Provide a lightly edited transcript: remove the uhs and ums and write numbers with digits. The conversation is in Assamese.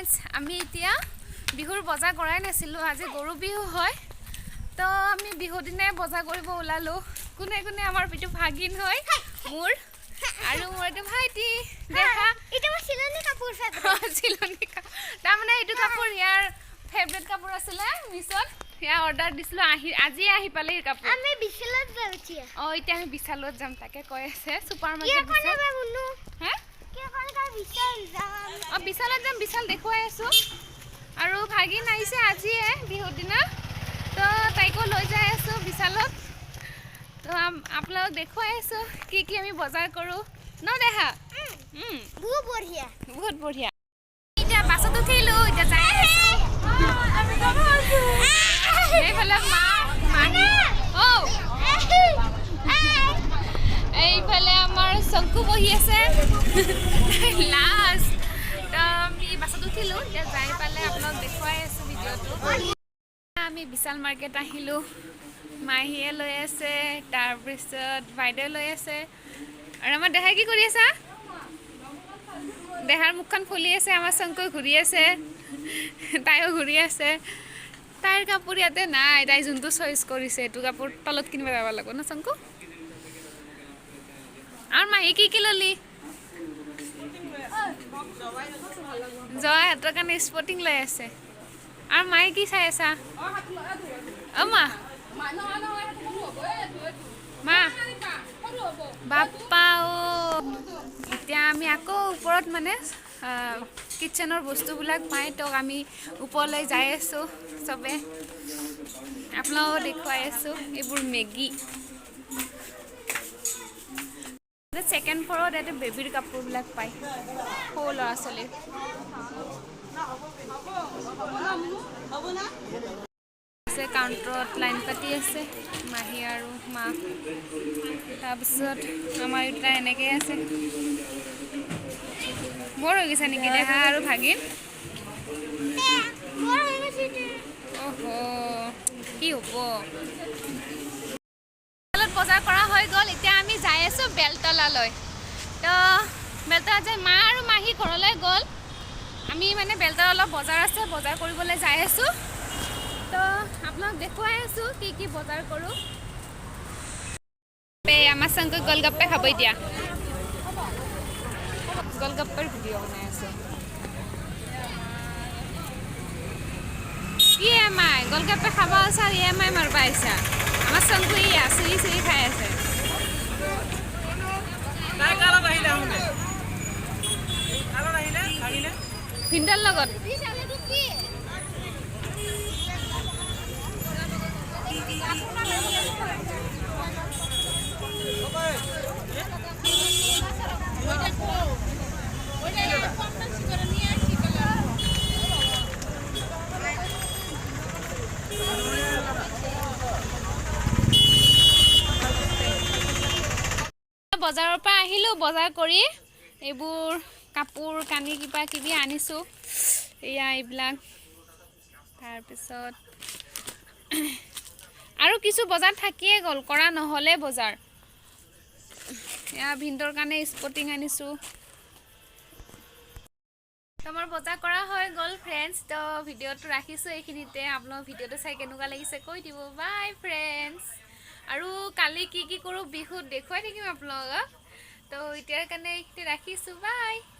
ফ্ৰেন্ডছ আমি এতিয়া বিহুৰ বজাৰ কৰাই নাছিলোঁ আজি গৰু বিহু হয় তো আমি বিহু দিনাই বজাৰ কৰিব ওলালোঁ কোনে কোনে আমাৰ পিটু ভাগিন হয় মোৰ আৰু মোৰ এটা ভাইটি দেখা এটা চিলনি কাপোৰ চিলনি তাৰমানে এইটো কাপোৰ ইয়াৰ ফেভৰেট কাপোৰ আছিলে মিছত ইয়া অৰ্ডাৰ দিছিলোঁ আজি আহি পালে এই কাপোৰ আমি বিশালত যাওঁছি এতিয়া আমি বিশালত যাম তাকে কৈ আছে ছুপাৰ মাৰ্কেট বিশাল হা বিশালত যাম বিশাল দেখুৱাই আছোঁ আৰু ভাগিন আহিছে আজিয়ে বিহুৰ দিনা তো তাইকো লৈ যাই আছোঁ বিশালত তো আপোনালোক দেখুৱাই আছোঁ কি আমি বজাৰ কৰোঁ ন দেখা বহুত বঢ়িয়া এতিয়া বাছত উঠিলোঁ এতিয়া যাই আছোঁ এইফালে এইফালে আমাৰ চংকু বহি আছে লাষ্ট আমি বাছত উঠিলোঁ এতিয়া যাই পালে আপোনালোক দেখুৱাই আছোঁ ভিডিঅ'টো আমি বিশাল মাৰ্কেট আহিলোঁ মাহীয়ে লৈ আছে তাৰপিছত বাইদেউ লৈ আছে আৰু আমাৰ দেহাই কি কৰি আছা দেহাৰ মুখখন ফুলি আছে আমাৰ চংকুই ঘূৰি আছে তাইও ঘূৰি আছে তাইৰ কাপোৰ ইয়াতে নাই তাই যোনটো চইচ কৰিছে এইটো কাপোৰ তলত কিনিব যাব লাগিব ন চংকু আৰু মাহী কি ললি জয় হাতৰ কাৰণে স্পৰ্টিং লৈ আছে আৰু মায়ে কি চাই আছা মা বাপ্পা এতিয়া আমি আকৌ ওপৰত মানে কিটচেনৰ বস্তুবিলাক পাই তো আমি ওপৰলৈ যাই আছোঁ চবে আপোনালোকক দেখুৱাই আছোঁ এইবোৰ মেগী ছেকেণ্ড ফ্ল'ৰত ইয়াতে বেবীৰ কাপোৰবিলাক পায় সৰু ল'ৰা ছোৱালীৰ আছে কাউণ্টাৰত লাইন পাতি আছে মাহী আৰু মা তাৰপিছত আমাৰ এতিয়া এনেকৈ আছে বৰ হৈ গৈছে নেকি দেহা আৰু ভাগিন কি হ'ব বজাৰ কৰা হৈ গ'ল এতিয়া আমি যাই আছোঁ বেলতলালৈ তো বেলতলা যাই মা আৰু মাহী ঘৰলৈ গ'ল আমি মানে বেলতলা অলপ বজাৰ আছে বজাৰ কৰিবলৈ যাই আছোঁ তো আপোনাক দেখুৱাই আছোঁ কি বজাৰ কৰোঁ আমাৰ চংকুক গোলগাপ্পে খাব এতিয়া গোলগাপ্পেৰ ভিডিঅ' বনাই আছোঁ EMI গোলগাপ্পে খাব আছে আৰু EMI মাৰিব আহিছা আমাৰ চংকু চুই খাই আছে ভিন্দৰ লগত বজাৰৰ পৰা আহিলোঁ বজাৰ কৰি এইবোৰ কাপোৰ কানি কিবা কিবি আনিছোঁ এয়া এইবিলাক তাৰপিছত আৰু কিছু বজাৰ থাকিয়ে গ'ল কৰা নহ'লে বজাৰ এয়া ভিন্দৰ কাৰণে স্পৰ্টিং আনিছোঁ আমাৰ বজাৰ কৰা হৈ গ'ল ফ্ৰেণ্ডছ তো ভিডিঅ'টো ৰাখিছোঁ এইখিনিতে আপোনালোক ভিডিঅ'টো চাই কেনেকুৱা লাগিছে কৈ দিব বাই ফ্ৰেণ্ডছ আৰু কালি কি কৰোঁ বিহুত দেখুৱাই থাকিম আপোনালোকক তো এতিয়াৰ কাৰণে এইখিনি ৰাখিছোঁ বাই